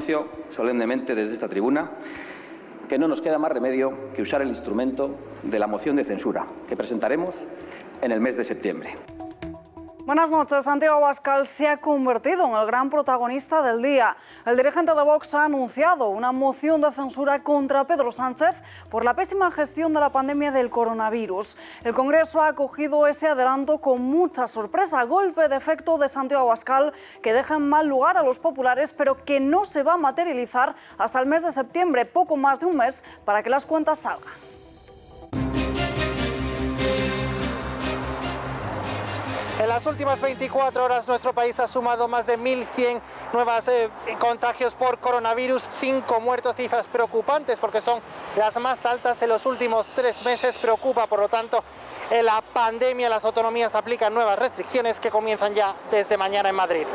anuncio solemnemente desde esta tribuna que no nos queda más remedio que usar el instrumento de la moción de censura que presentaremos en el mes de septiembre. Buenas noches. Santiago Abascal se ha convertido en el gran protagonista del día. El dirigente de Vox ha anunciado una moción de censura contra Pedro Sánchez por la pésima gestión de la pandemia del coronavirus. El Congreso ha acogido ese adelanto con mucha sorpresa. Golpe de efecto de Santiago Abascal que deja en mal lugar a los populares, pero que no se va a materializar hasta el mes de septiembre, poco más de un mes para que las cuentas salgan. En las últimas 24 horas nuestro país ha sumado más de 1.100 nuevos contagios por coronavirus, 5 muertos, cifras preocupantes porque son las más altas en los últimos 3 meses. Preocupa, por lo tanto, la pandemia. Las autonomías aplican nuevas restricciones que comienzan ya desde mañana en Madrid.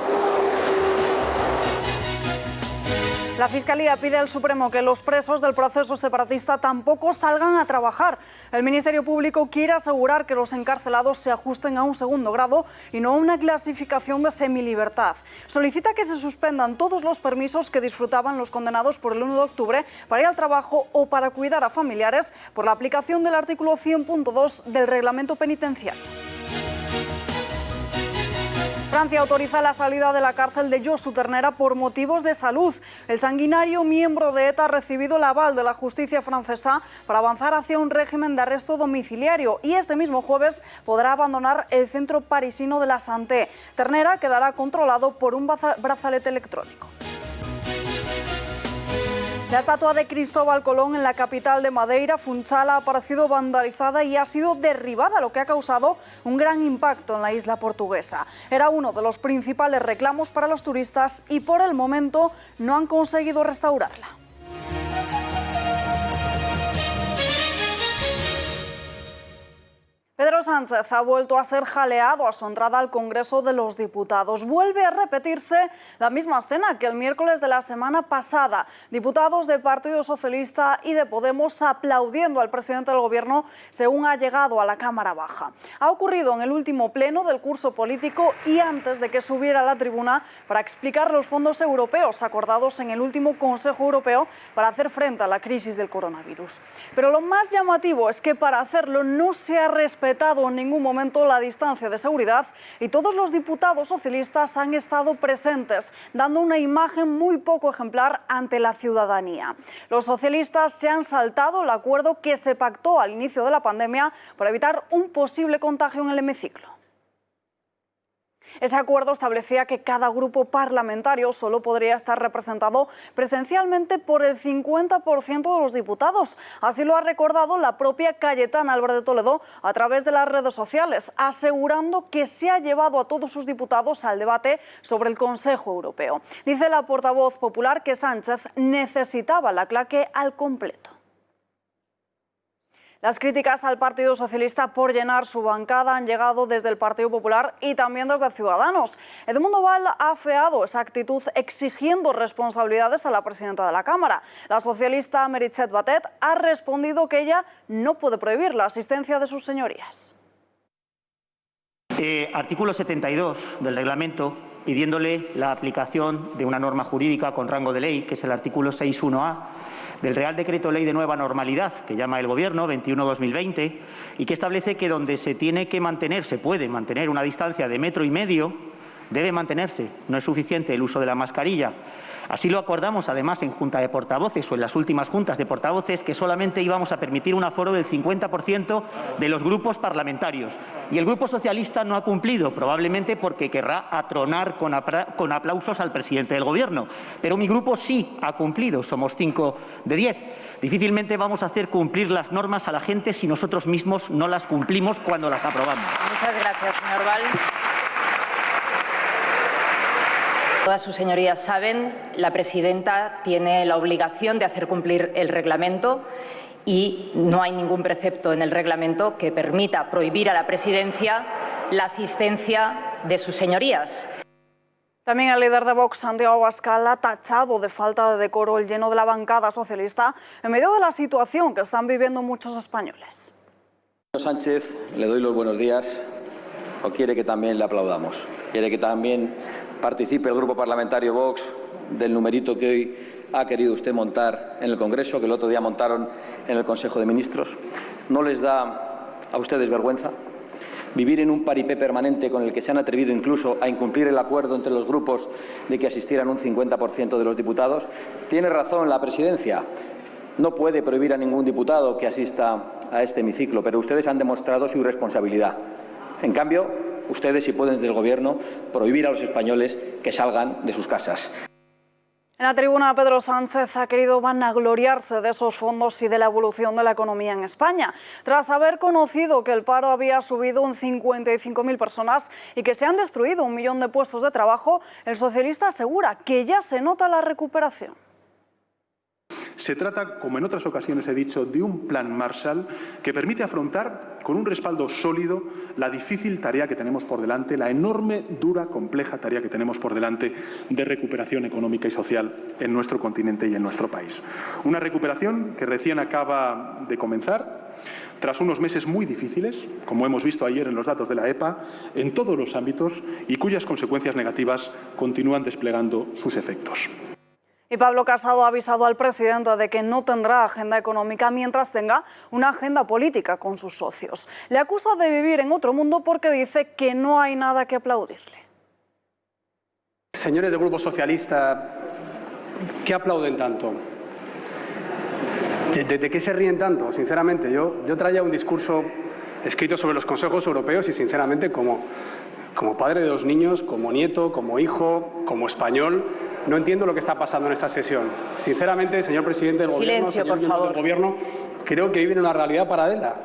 La Fiscalía pide al Supremo que los presos del proceso separatista tampoco salgan a trabajar. El Ministerio Público quiere asegurar que los encarcelados se ajusten a un segundo grado y no a una clasificación de semilibertad. Solicita que se suspendan todos los permisos que disfrutaban los condenados por el 1 de octubre para ir al trabajo o para cuidar a familiares por la aplicación del artículo 100.2 del Reglamento Penitenciario. Francia autoriza la salida de la cárcel de Josu Ternera por motivos de salud. El sanguinario miembro de ETA ha recibido el aval de la justicia francesa para avanzar hacia un régimen de arresto domiciliario y este mismo jueves podrá abandonar el centro parisino de la Santé. Ternera quedará controlado por un brazalete electrónico. La estatua de Cristóbal Colón en la capital de Madeira, Funchal, ha aparecido vandalizada y ha sido derribada, lo que ha causado un gran impacto en la isla portuguesa. Era uno de los principales reclamos para los turistas y por el momento no han conseguido restaurarla. Pedro Sánchez ha vuelto a ser jaleado a su entrada al Congreso de los Diputados. Vuelve a repetirse la misma escena que el miércoles de la semana pasada. Diputados del Partido Socialista y de Podemos aplaudiendo al presidente del Gobierno según ha llegado a la Cámara Baja. Ha ocurrido en el último pleno del curso político y antes de que subiera a la tribuna para explicar los fondos europeos acordados en el último Consejo Europeo para hacer frente a la crisis del coronavirus. Pero lo más llamativo es que para hacerlo no se ha respetado en ningún momento la distancia de seguridad y todos los diputados socialistas han estado presentes, dando una imagen muy poco ejemplar ante la ciudadanía. Los socialistas se han saltado el acuerdo que se pactó al inicio de la pandemia para evitar un posible contagio en el hemiciclo. Ese acuerdo establecía que cada grupo parlamentario solo podría estar representado presencialmente por el 50% de los diputados. Así lo ha recordado la propia Cayetana Álvarez de Toledo a través de las redes sociales, asegurando que se ha llevado a todos sus diputados al debate sobre el Consejo Europeo. Dice la portavoz popular que Sánchez necesitaba la claque al completo. Las críticas al Partido Socialista por llenar su bancada han llegado desde el Partido Popular y también desde Ciudadanos. Edmundo Val ha afeado esa actitud exigiendo responsabilidades a la presidenta de la Cámara. La socialista Meritxell Batet ha respondido que ella no puede prohibir la asistencia de sus señorías. Artículo 72 del reglamento, pidiéndole la aplicación de una norma jurídica con rango de ley, que es el artículo 6.1a, del Real Decreto Ley de Nueva Normalidad, que llama el Gobierno, 21/2020, y que establece que donde se puede mantener una distancia de 1,5 metros, debe mantenerse. No es suficiente el uso de la mascarilla. Así lo acordamos, además, en Junta de Portavoces o en las últimas juntas de portavoces, que solamente íbamos a permitir un aforo del 50% de los grupos parlamentarios. Y el Grupo Socialista no ha cumplido, probablemente porque querrá atronar con aplausos al presidente del Gobierno. Pero mi grupo sí ha cumplido, somos 5 de 10. Difícilmente vamos a hacer cumplir las normas a la gente si nosotros mismos no las cumplimos cuando las aprobamos. Muchas gracias, señor Val. Todas sus señorías saben, la presidenta tiene la obligación de hacer cumplir el reglamento y no hay ningún precepto en el reglamento que permita prohibir a la presidencia la asistencia de sus señorías. También el líder de Vox, Santiago Abascal, ha tachado de falta de decoro el lleno de la bancada socialista en medio de la situación que están viviendo muchos españoles. Sánchez, le doy los buenos días, o quiere que también le aplaudamos, quiere que también participe el Grupo Parlamentario Vox del numerito que hoy ha querido usted montar en el Congreso, que el otro día montaron en el Consejo de Ministros? ¿No les da a ustedes vergüenza vivir en un paripé permanente con el que se han atrevido incluso a incumplir el acuerdo entre los grupos de que asistieran un 50% de los diputados? Tiene razón la Presidencia. No puede prohibir a ningún diputado que asista a este hemiciclo, pero ustedes han demostrado su irresponsabilidad. En cambio, ustedes, si pueden desde el Gobierno, prohibir a los españoles que salgan de sus casas. En la tribuna, Pedro Sánchez ha querido vanagloriarse de esos fondos y de la evolución de la economía en España. Tras haber conocido que el paro había subido en 55.000 personas y que se han destruido 1 millón de puestos de trabajo, el socialista asegura que ya se nota la recuperación. Se trata, como en otras ocasiones he dicho, de un plan Marshall que permite afrontar con un respaldo sólido la difícil tarea que tenemos por delante, la enorme, dura, compleja tarea que tenemos por delante de recuperación económica y social en nuestro continente y en nuestro país. Una recuperación que recién acaba de comenzar, tras unos meses muy difíciles, como hemos visto ayer en los datos de la EPA, en todos los ámbitos y cuyas consecuencias negativas continúan desplegando sus efectos. Y Pablo Casado ha avisado al presidente de que no tendrá agenda económica mientras tenga una agenda política con sus socios. Le acusa de vivir en otro mundo porque dice que no hay nada que aplaudirle. Señores del Grupo Socialista, ¿qué aplauden tanto? ¿De qué se ríen tanto? Sinceramente, yo traía un discurso escrito sobre los consejos europeos y sinceramente como padre de 2 niños, como nieto, como hijo, como español, no entiendo lo que está pasando en esta sesión. Sinceramente, señor presidente del Gobierno, señor miembro del Gobierno, creo que viven en una realidad paralela.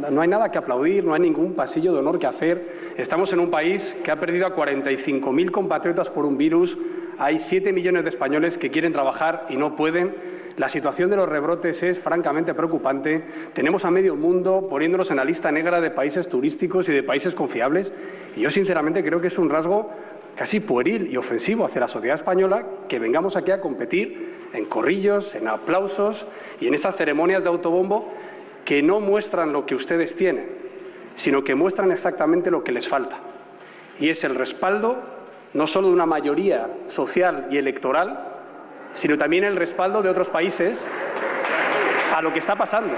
No hay nada que aplaudir, no hay ningún pasillo de honor que hacer. Estamos en un país que ha perdido a 45.000 compatriotas por un virus. Hay 7 millones de españoles que quieren trabajar y no pueden. La situación de los rebrotes es francamente preocupante. Tenemos a medio mundo poniéndonos en la lista negra de países turísticos y de países confiables. Y yo sinceramente creo que es un rasgo casi pueril y ofensivo hacia la sociedad española que vengamos aquí a competir en corrillos, en aplausos y en estas ceremonias de autobombo que no muestran lo que ustedes tienen, sino que muestran exactamente lo que les falta. Y es el respaldo no solo de una mayoría social y electoral, sino también el respaldo de otros países a lo que está pasando.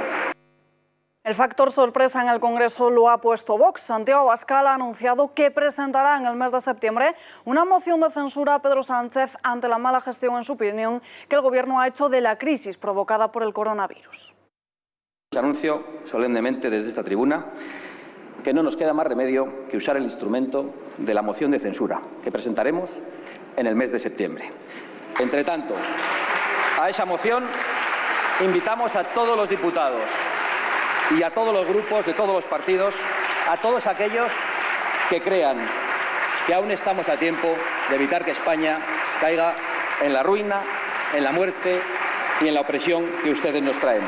El factor sorpresa en el Congreso lo ha puesto Vox. Santiago Abascal ha anunciado que presentará en el mes de septiembre una moción de censura a Pedro Sánchez ante la mala gestión, en su opinión, que el Gobierno ha hecho de la crisis provocada por el coronavirus. Anuncio solemnemente desde esta tribuna que no nos queda más remedio que usar el instrumento de la moción de censura que presentaremos en el mes de septiembre. Entre tanto, a esa moción invitamos a todos los diputados y a todos los grupos de todos los partidos, a todos aquellos que crean que aún estamos a tiempo de evitar que España caiga en la ruina, en la muerte y en la opresión que ustedes nos traen.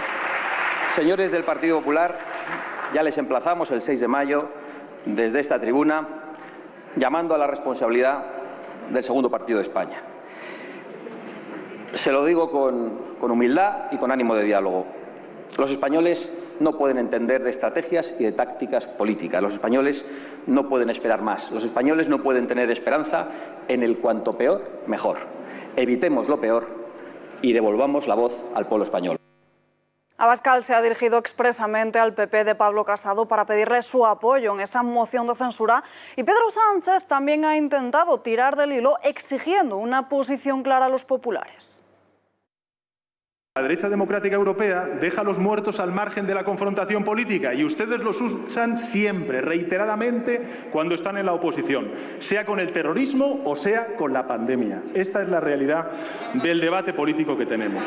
Señores del Partido Popular, ya les emplazamos el 6 de mayo desde esta tribuna, llamando a la responsabilidad del segundo partido de España. Se lo digo con humildad y con ánimo de diálogo. Los españoles no pueden entender de estrategias y de tácticas políticas. Los españoles no pueden esperar más. Los españoles no pueden tener esperanza en el cuanto peor, mejor. Evitemos lo peor y devolvamos la voz al pueblo español. Abascal se ha dirigido expresamente al PP de Pablo Casado para pedirle su apoyo en esa moción de censura, y Pedro Sánchez también ha intentado tirar del hilo exigiendo una posición clara a los populares. La derecha democrática europea deja a los muertos al margen de la confrontación política y ustedes los usan siempre, reiteradamente, cuando están en la oposición, sea con el terrorismo o sea con la pandemia. Esta es la realidad del debate político que tenemos.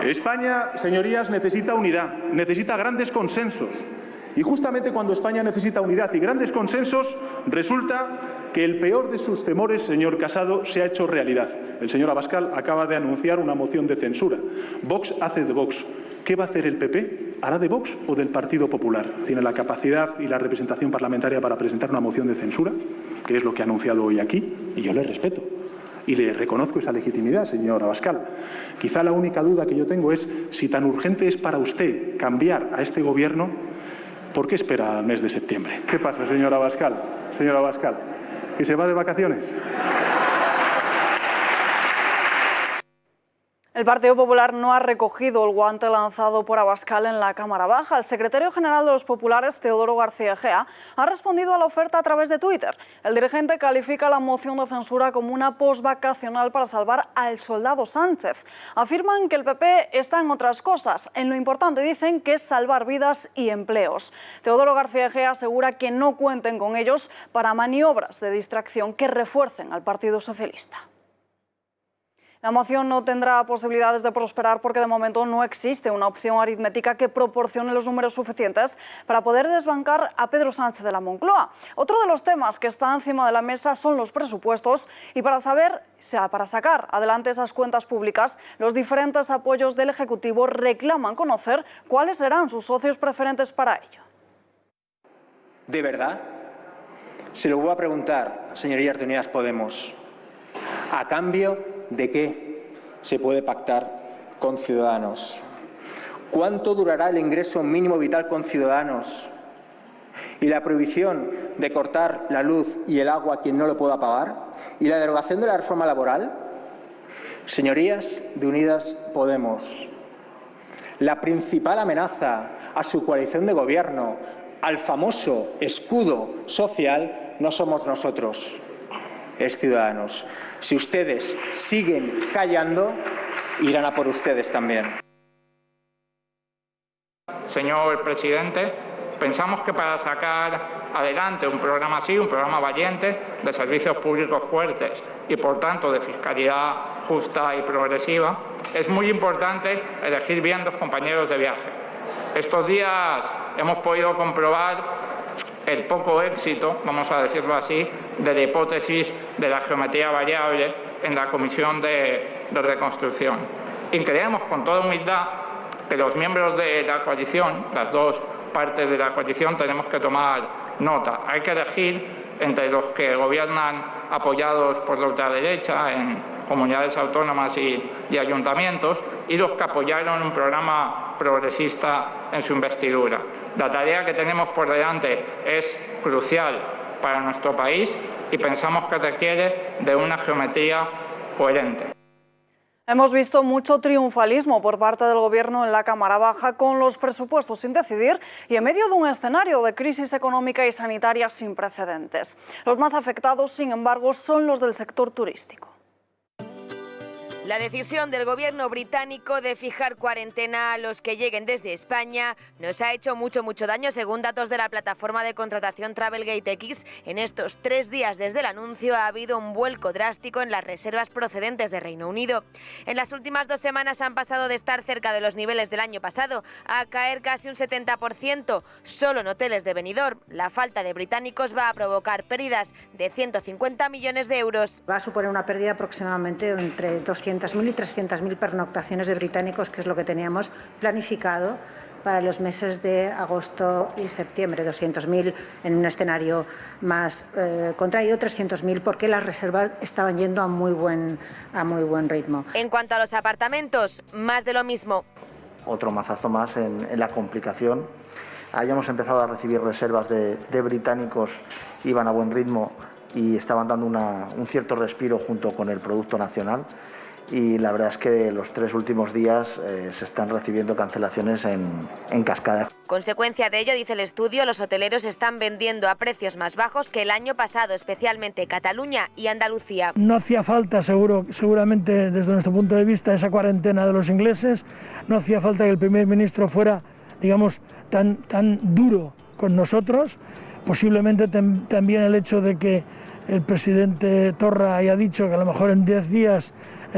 España, señorías, necesita unidad, necesita grandes consensos. Y justamente cuando España necesita unidad y grandes consensos, resulta que el peor de sus temores, señor Casado, se ha hecho realidad. El señor Abascal acaba de anunciar una moción de censura. Vox hace de Vox. ¿Qué va a hacer el PP? ¿Hará de Vox o del Partido Popular? ¿Tiene la capacidad y la representación parlamentaria para presentar una moción de censura? Que es lo que ha anunciado hoy aquí. Y yo le respeto. Y le reconozco esa legitimidad, señor Abascal. Quizá la única duda que yo tengo es si tan urgente es para usted cambiar a este Gobierno, ¿por qué espera al mes de septiembre? ¿Qué pasa, señor Abascal? Señor Abascal, ¿que se va de vacaciones? El Partido Popular no ha recogido el guante lanzado por Abascal en la Cámara Baja. El secretario general de los populares, Teodoro García Egea, ha respondido a la oferta a través de Twitter. El dirigente califica la moción de censura como una posvacacional para salvar al soldado Sánchez. Afirman que el PP está en otras cosas. En lo importante dicen que es salvar vidas y empleos. Teodoro García Egea asegura que no cuenten con ellos para maniobras de distracción que refuercen al Partido Socialista. La moción no tendrá posibilidades de prosperar porque de momento no existe una opción aritmética que proporcione los números suficientes para poder desbancar a Pedro Sánchez de la Moncloa. Otro de los temas que está encima de la mesa son los presupuestos y para sacar adelante esas cuentas públicas, los diferentes apoyos del Ejecutivo reclaman conocer cuáles serán sus socios preferentes para ello. ¿De verdad? Se lo voy a preguntar, señorías de Unidas Podemos. ¿A cambio de qué se puede pactar con Ciudadanos? ¿Cuánto durará el ingreso mínimo vital con Ciudadanos? ¿Y la prohibición de cortar la luz y el agua a quien no lo pueda pagar? ¿Y la derogación de la reforma laboral? Señorías de Unidas Podemos, la principal amenaza a su coalición de gobierno, al famoso escudo social, no somos nosotros, es Ciudadanos. Si ustedes siguen callando, irán a por ustedes también. Señor presidente, pensamos que para sacar adelante un programa así, un programa valiente, de servicios públicos fuertes y, por tanto, de fiscalidad justa y progresiva, es muy importante elegir bien los compañeros de viaje. Estos días hemos podido comprobar el poco éxito, vamos a decirlo así, de la hipótesis de la geometría variable en la Comisión de Reconstrucción. Y creemos con toda humildad que los miembros de la coalición, las dos partes de la coalición, tenemos que tomar nota. Hay que elegir entre los que gobiernan apoyados por la ultraderecha en comunidades autónomas y ayuntamientos y los que apoyaron un programa progresista en su investidura. La tarea que tenemos por delante es crucial para nuestro país y pensamos que requiere de una geometría coherente. Hemos visto mucho triunfalismo por parte del Gobierno en la Cámara Baja con los presupuestos sin decidir y en medio de un escenario de crisis económica y sanitaria sin precedentes. Los más afectados, sin embargo, son los del sector turístico. La decisión del gobierno británico de fijar cuarentena a los que lleguen desde España nos ha hecho mucho daño, según datos de la plataforma de contratación Travelgate X. En estos 3 días desde el anuncio ha habido un vuelco drástico en las reservas procedentes de Reino Unido. En las últimas 2 semanas han pasado de estar cerca de los niveles del año pasado a caer casi un 70%, solo en hoteles de Benidorm. La falta de británicos va a provocar pérdidas de 150 millones de euros. Va a suponer una pérdida aproximadamente entre 200.000 y 300.000 pernoctaciones de británicos, que es lo que teníamos planificado para los meses de agosto y septiembre. 200.000 en un escenario más contraído, 300.000 porque las reservas estaban yendo a muy buen ritmo. En cuanto a los apartamentos, más de lo mismo. Otro mazazo más en la complicación. Hayamos empezado a recibir reservas de británicos, iban a buen ritmo y estaban dando un cierto respiro junto con el Producto Nacional. Y la verdad es que los 3 últimos días se están recibiendo cancelaciones en cascada. Consecuencia de ello, dice el estudio, los hoteleros están vendiendo a precios más bajos que el año pasado, especialmente Cataluña y Andalucía. No hacía falta, seguramente desde nuestro punto de vista, esa cuarentena de los ingleses. No hacía falta que el primer ministro fuera, digamos, tan duro con nosotros. Posiblemente también el hecho de que el presidente Torra haya dicho que a lo mejor en 10 días...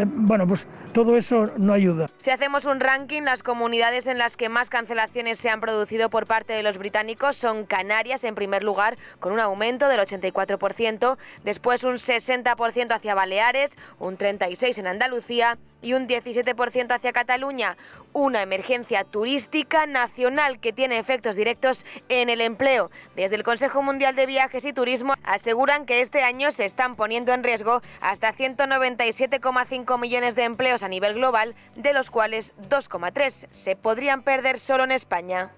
bueno, pues todo eso no ayuda. Si hacemos un ranking, las comunidades en las que más cancelaciones se han producido por parte de los británicos son Canarias, en primer lugar, con un aumento del 84%, después un 60% hacia Baleares, un 36% en Andalucía y un 17% hacia Cataluña. Una emergencia turística nacional que tiene efectos directos en el empleo. Desde el Consejo Mundial de Viajes y Turismo aseguran que este año se están poniendo en riesgo hasta 197,5 millones de empleos a nivel global, de los cuales 2,3 se podrían perder solo en España.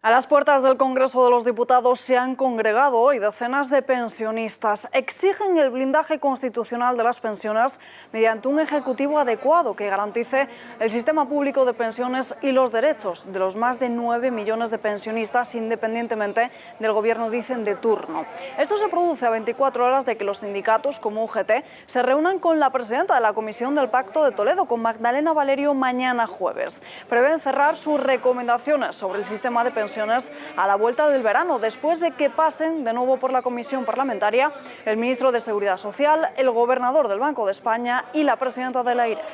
A las puertas del Congreso de los Diputados se han congregado hoy decenas de pensionistas. Exigen el blindaje constitucional de las pensiones mediante un ejecutivo adecuado que garantice el sistema público de pensiones y los derechos de los más de 9 millones de pensionistas, independientemente del gobierno, dicen, de turno. Esto se produce a 24 horas de que los sindicatos como UGT se reúnan con la presidenta de la Comisión del Pacto de Toledo, con Magdalena Valerio, mañana jueves. Prevén cerrar sus recomendaciones sobre el sistema de pensiones a la vuelta del verano, después de que pasen de nuevo por la comisión parlamentaria el ministro de Seguridad Social, el gobernador del Banco de España y la presidenta de la AIREF.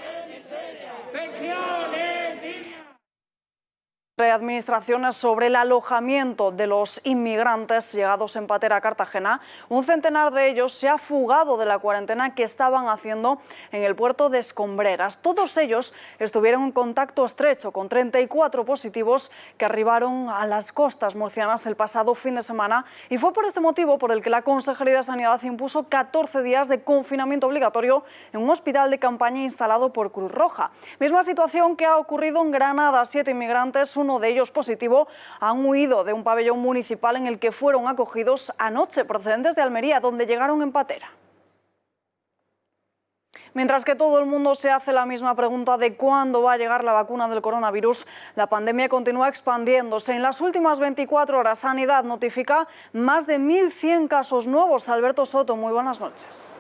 Administraciones sobre el alojamiento de los inmigrantes llegados en patera a Cartagena. Un centenar de ellos se ha fugado de la cuarentena que estaban haciendo en el puerto de Escombreras. Todos ellos estuvieron en contacto estrecho con 34 positivos que arribaron a las costas murcianas el pasado fin de semana, y fue por este motivo por el que la Consejería de Sanidad impuso 14 días de confinamiento obligatorio en un hospital de campaña instalado por Cruz Roja. Misma situación que ha ocurrido en Granada. 7 inmigrantes, uno de ellos positivo, han huido de un pabellón municipal en el que fueron acogidos anoche, procedentes de Almería, donde llegaron en patera. Mientras que todo el mundo se hace la misma pregunta de cuándo va a llegar la vacuna del coronavirus, la pandemia continúa expandiéndose. En las últimas 24 horas, Sanidad notifica más de 1.100 casos nuevos. Alberto Soto, muy buenas noches.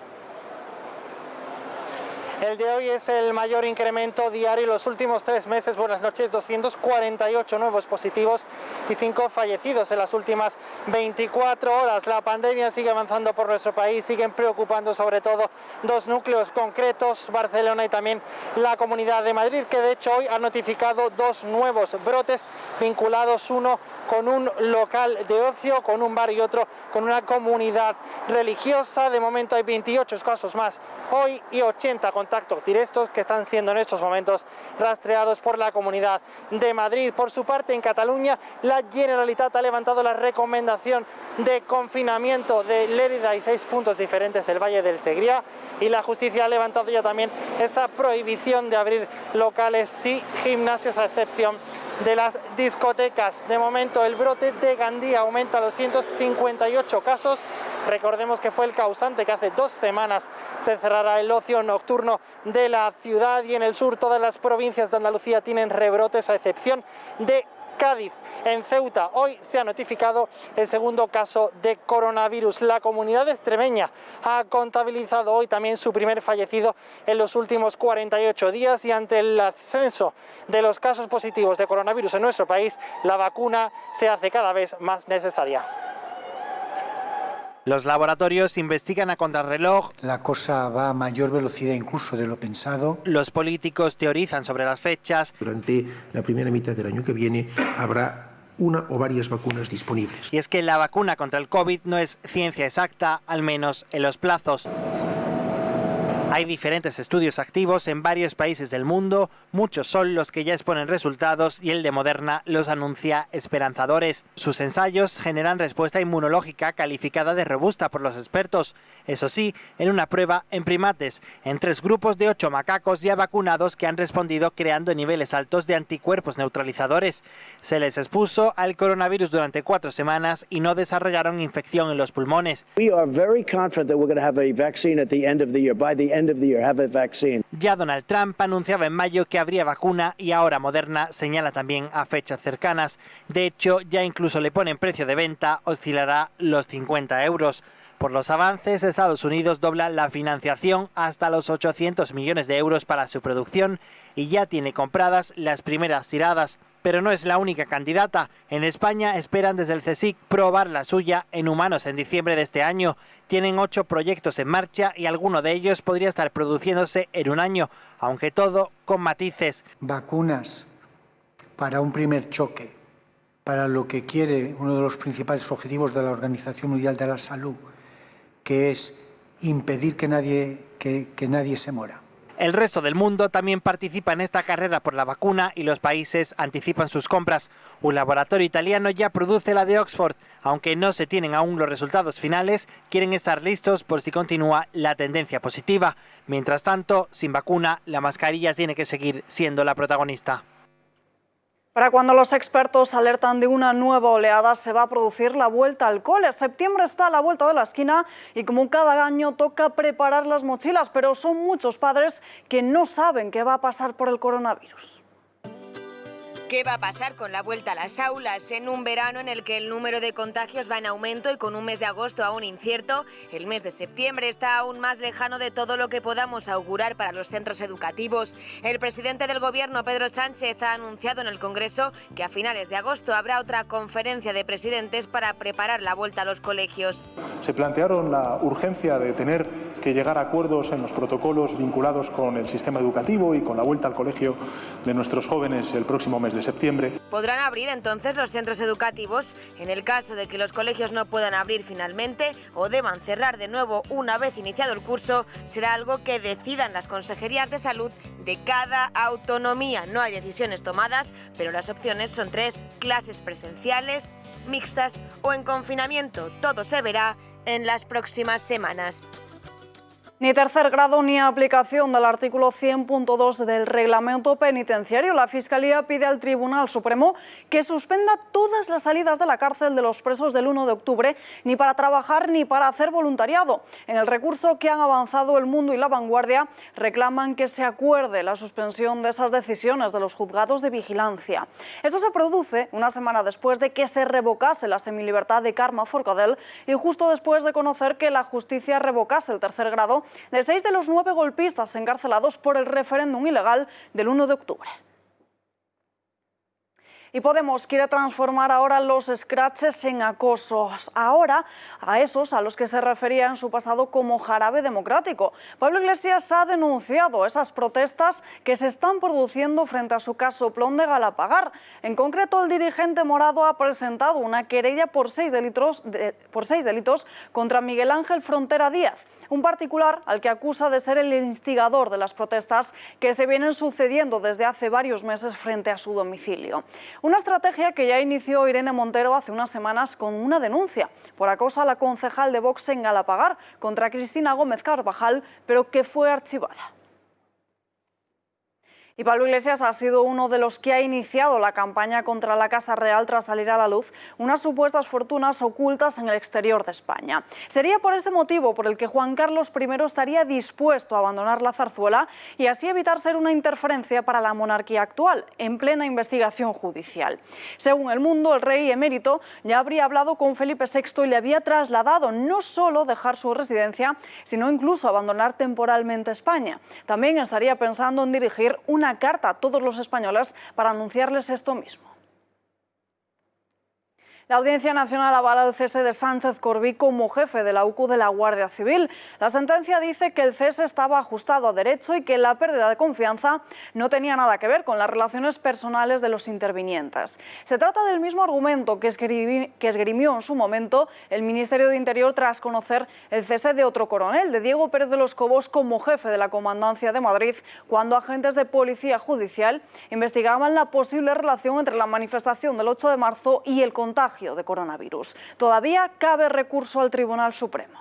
El de hoy es el mayor incremento diario en los últimos 3 meses. Buenas noches, 248 nuevos positivos y 5 fallecidos en las últimas 24 horas. La pandemia sigue avanzando por nuestro país, siguen preocupando sobre todo 2 núcleos concretos, Barcelona y también la Comunidad de Madrid, que de hecho hoy ha notificado 2 nuevos brotes vinculados, uno con un local de ocio, con un bar, y otro con una comunidad religiosa. De momento hay 28 casos más hoy y 80 contactos directos que están siendo en estos momentos rastreados por la Comunidad de Madrid. Por su parte, en Cataluña, la Generalitat ha levantado la recomendación de confinamiento de Lérida y 6 puntos diferentes del Valle del Segrià, y la justicia ha levantado ya también esa prohibición de abrir locales y gimnasios, a excepción de las discotecas. De momento, el brote de Gandía aumenta a los 158 casos. Recordemos que fue el causante que hace 2 semanas se cerrara el ocio nocturno de la ciudad, y en el sur todas las provincias de Andalucía tienen rebrotes, a excepción de Cádiz. En Ceuta hoy se ha notificado el segundo caso de coronavirus. La comunidad extremeña ha contabilizado hoy también su primer fallecido en los últimos 48 días, y ante el ascenso de los casos positivos de coronavirus en nuestro país, la vacuna se hace cada vez más necesaria. Los laboratorios investigan a contrarreloj. La cosa va a mayor velocidad incluso de lo pensado. Los políticos teorizan sobre las fechas. Durante la primera mitad del año que viene habrá una o varias vacunas disponibles. Y es que la vacuna contra el COVID no es ciencia exacta, al menos en los plazos. Hay diferentes estudios activos en varios países del mundo, muchos son los que ya exponen resultados, y el de Moderna los anuncia esperanzadores. Sus ensayos generan respuesta inmunológica calificada de robusta por los expertos. Eso sí, en una prueba en primates, en 3 grupos de 8 macacos ya vacunados que han respondido creando niveles altos de anticuerpos neutralizadores. Se les expuso al coronavirus durante 4 semanas y no desarrollaron infección en los pulmones. Ya Donald Trump anunciaba en mayo que habría vacuna, y ahora Moderna señala también a fechas cercanas. De hecho, ya incluso le ponen precio de venta, oscilará los 50 euros. Por los avances, Estados Unidos dobla la financiación hasta los 800 millones de euros para su producción, y ya tiene compradas las primeras tiradas. Pero no es la única candidata. En España esperan desde el CSIC probar la suya en humanos en diciembre de este año. Tienen 8 proyectos en marcha y alguno de ellos podría estar produciéndose en un año, aunque todo con matices. Vacunas para un primer choque, para lo que quiere uno de los principales objetivos de la Organización Mundial de la Salud, que es impedir que nadie se muera. El resto del mundo también participa en esta carrera por la vacuna, y los países anticipan sus compras. Un laboratorio italiano ya produce la de Oxford. Aunque no se tienen aún los resultados finales, quieren estar listos por si continúa la tendencia positiva. Mientras tanto, sin vacuna, la mascarilla tiene que seguir siendo la protagonista. Para cuando los expertos alertan de una nueva oleada, se va a producir la vuelta al cole. Septiembre está a la vuelta de la esquina y como cada año toca preparar las mochilas, pero son muchos padres que no saben qué va a pasar por el coronavirus. ¿Qué va a pasar con la vuelta a las aulas en un verano en el que el número de contagios va en aumento y con un mes de agosto aún incierto? El mes de septiembre está aún más lejano de todo lo que podamos augurar para los centros educativos. El presidente del Gobierno, Pedro Sánchez, ha anunciado en el Congreso que a finales de agosto habrá otra conferencia de presidentes para preparar la vuelta a los colegios. Se plantearon la urgencia de tener que llegar a acuerdos en los protocolos vinculados con el sistema educativo y con la vuelta al colegio de nuestros jóvenes el próximo mes de septiembre. ¿Podrán abrir entonces los centros educativos en el caso de que los colegios no puedan abrir finalmente o deban cerrar de nuevo una vez iniciado el curso? Será algo que decidan las consejerías de salud de cada autonomía. No hay decisiones tomadas, pero las opciones son tres: clases presenciales, mixtas o en confinamiento. Todo se verá en las próximas semanas. Ni tercer grado ni aplicación del artículo 100.2 del reglamento penitenciario. La Fiscalía pide al Tribunal Supremo que suspenda todas las salidas de la cárcel de los presos del 1 de octubre, ni para trabajar ni para hacer voluntariado. En el recurso que han avanzado El Mundo y La Vanguardia, reclaman que se acuerde la suspensión de esas decisiones de los juzgados de vigilancia. Esto se produce una semana después de que se revocase la semilibertad de Carme Forcadell y justo después de conocer que la justicia revocase el tercer grado de 6 de los 9 golpistas encarcelados por el referéndum ilegal del 1 de octubre. Y Podemos quiere transformar ahora los escraches en acosos. Ahora a esos a los que se refería en su pasado como jarabe democrático. Pablo Iglesias ha denunciado esas protestas que se están produciendo frente a su casoplón de Galapagar. En concreto, el dirigente morado ha presentado una querella por 6 delitos contra Miguel Ángel Frontera Díaz, un particular al que acusa de ser el instigador de las protestas que se vienen sucediendo desde hace varios meses frente a su domicilio. Una estrategia que ya inició Irene Montero hace unas semanas con una denuncia por acoso a la concejal de Vox en Galapagar contra Cristina Gómez Carvajal, pero que fue archivada. Y Pablo Iglesias ha sido uno de los que ha iniciado la campaña contra la Casa Real tras salir a la luz unas supuestas fortunas ocultas en el exterior de España. Sería por ese motivo por el que Juan Carlos I estaría dispuesto a abandonar la zarzuela y así evitar ser una interferencia para la monarquía actual, en plena investigación judicial. Según El Mundo, el rey emérito ya habría hablado con Felipe VI y le había trasladado no solo dejar su residencia, sino incluso abandonar temporalmente España. También estaría pensando en dirigir una carta a todos los españoles para anunciarles esto mismo. La Audiencia Nacional avala el cese de Sánchez Corbí como jefe de la UCU de la Guardia Civil. La sentencia dice que el cese estaba ajustado a derecho y que la pérdida de confianza no tenía nada que ver con las relaciones personales de los intervinientes. Se trata del mismo argumento que esgrimió en su momento el Ministerio de Interior tras conocer el cese de otro coronel, de Diego Pérez de los Cobos, como jefe de la Comandancia de Madrid, cuando agentes de Policía Judicial investigaban la posible relación entre la manifestación del 8 de marzo y el contagio de coronavirus. Todavía cabe recurso al Tribunal Supremo.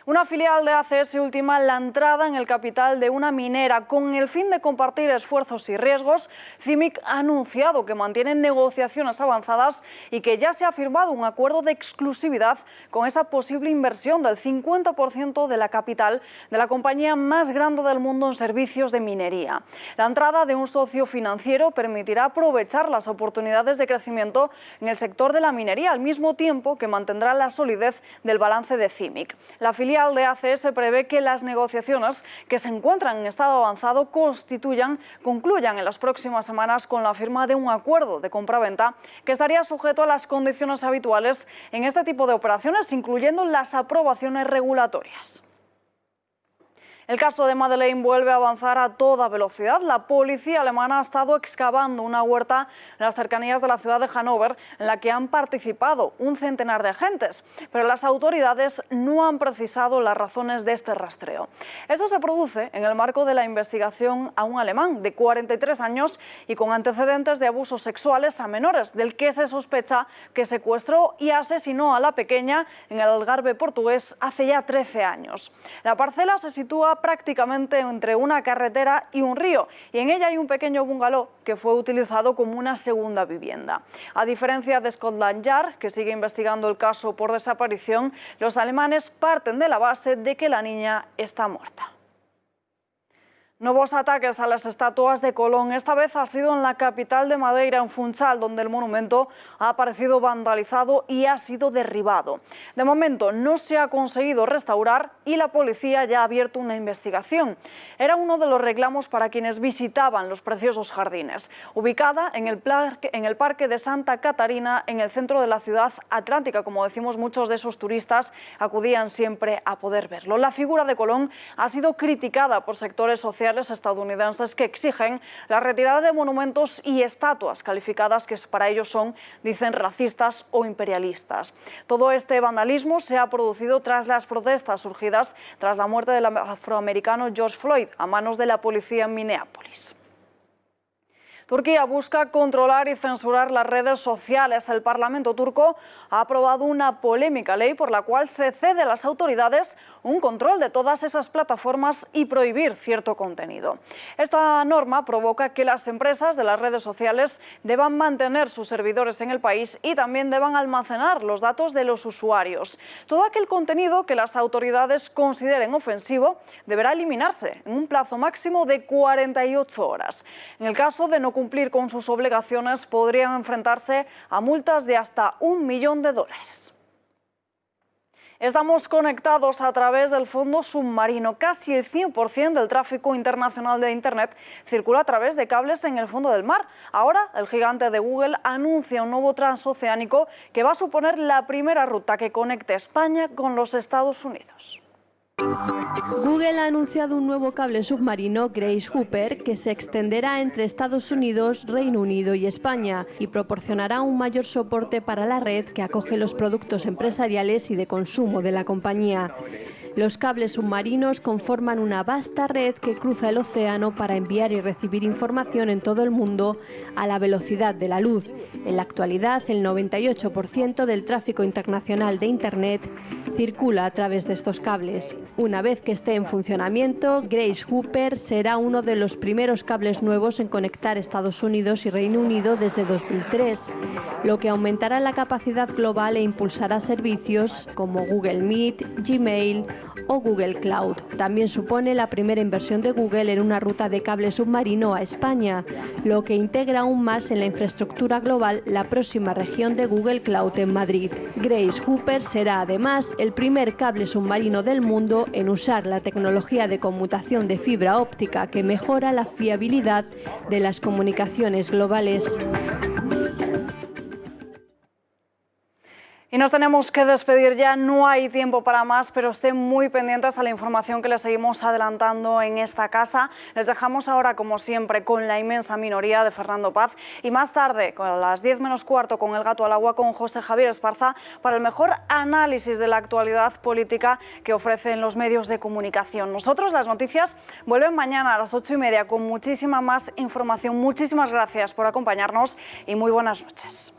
Una filial de ACS ultima la entrada en el capital de una minera. Con el fin de compartir esfuerzos y riesgos, CIMIC ha anunciado que mantienen negociaciones avanzadas y que ya se ha firmado un acuerdo de exclusividad con esa posible inversión del 50% de la capital de la compañía más grande del mundo en servicios de minería. La entrada de un socio financiero permitirá aprovechar las oportunidades de crecimiento en el sector de la minería, al mismo tiempo que mantendrá la solidez del balance de CIMIC. La filial de ACS prevé que las negociaciones que se encuentran en estado avanzado concluyan en las próximas semanas con la firma de un acuerdo de compraventa que estaría sujeto a las condiciones habituales en este tipo de operaciones, incluyendo las aprobaciones regulatorias. El caso de Madeleine vuelve a avanzar a toda velocidad. La policía alemana ha estado excavando una huerta en las cercanías de la ciudad de Hannover, en la que han participado un centenar de agentes, pero las autoridades no han precisado las razones de este rastreo. Esto se produce en el marco de la investigación a un alemán de 43 años y con antecedentes de abusos sexuales a menores, del que se sospecha que secuestró y asesinó a la pequeña en el Algarve portugués hace ya 13 años. La parcela se sitúa sitúa prácticamente entre una carretera y un río, y en ella hay un pequeño bungalow que fue utilizado como una segunda vivienda. A diferencia de Scotland Yard, que sigue investigando el caso por desaparición, los alemanes parten de la base de que la niña está muerta. Nuevos ataques a las estatuas de Colón. Esta vez ha sido en la capital de Madeira, en Funchal, donde el monumento ha aparecido vandalizado y ha sido derribado. De momento no se ha conseguido restaurar y la policía ya ha abierto una investigación. Era uno de los reclamos para quienes visitaban los preciosos jardines. Ubicada en el Parque de Santa Catarina, en el centro de la ciudad atlántica, como decimos, muchos de esos turistas acudían siempre a poder verlo. La figura de Colón ha sido criticada por sectores sociales estadounidenses que exigen la retirada de monumentos y estatuas calificadas que para ellos son, dicen, racistas o imperialistas. Todo este vandalismo se ha producido tras las protestas surgidas tras la muerte del afroamericano George Floyd a manos de la policía en Minneapolis. Turquía busca controlar y censurar las redes sociales. El Parlamento turco ha aprobado una polémica ley por la cual se cede a las autoridades un control de todas esas plataformas y prohibir cierto contenido. Esta norma provoca que las empresas de las redes sociales deban mantener sus servidores en el país y también deban almacenar los datos de los usuarios. Todo aquel contenido que las autoridades consideren ofensivo deberá eliminarse en un plazo máximo de 48 horas. En el caso de no cumplir con sus obligaciones, podrían enfrentarse a multas de hasta $1 millón. Estamos conectados a través del fondo submarino. Casi el 100% del tráfico internacional de Internet circula a través de cables en el fondo del mar. Ahora, el gigante de Google anuncia un nuevo transoceánico que va a suponer la primera ruta que conecte España con los Estados Unidos. Google ha anunciado un nuevo cable submarino Grace Hopper que se extenderá entre Estados Unidos, Reino Unido y España y proporcionará un mayor soporte para la red que acoge los productos empresariales y de consumo de la compañía. Los cables submarinos conforman una vasta red que cruza el océano para enviar y recibir información en todo el mundo a la velocidad de la luz. En la actualidad, el 98% del tráfico internacional de Internet circula a través de estos cables. Una vez que esté en funcionamiento, Grace Hopper será uno de los primeros cables nuevos en conectar Estados Unidos y Reino Unido desde 2003, lo que aumentará la capacidad global e impulsará servicios como Google Meet, Gmail o Google Cloud. También supone la primera inversión de Google en una ruta de cable submarino a España, lo que integra aún más en la infraestructura global la próxima región de Google Cloud en Madrid. Grace Hopper será además el primer cable submarino del mundo en usar la tecnología de conmutación de fibra óptica que mejora la fiabilidad de las comunicaciones globales. Y nos tenemos que despedir ya, no hay tiempo para más, pero estén muy pendientes a la información que les seguimos adelantando en esta casa. Les dejamos ahora, como siempre, con La inmensa minoría de Fernando Paz y más tarde, a las 10 menos cuarto, con El gato al agua con José Javier Esparza para el mejor análisis de la actualidad política que ofrecen los medios de comunicación. Nosotros, las noticias, vuelven mañana a las 8:30 con muchísima más información. Muchísimas gracias por acompañarnos y muy buenas noches.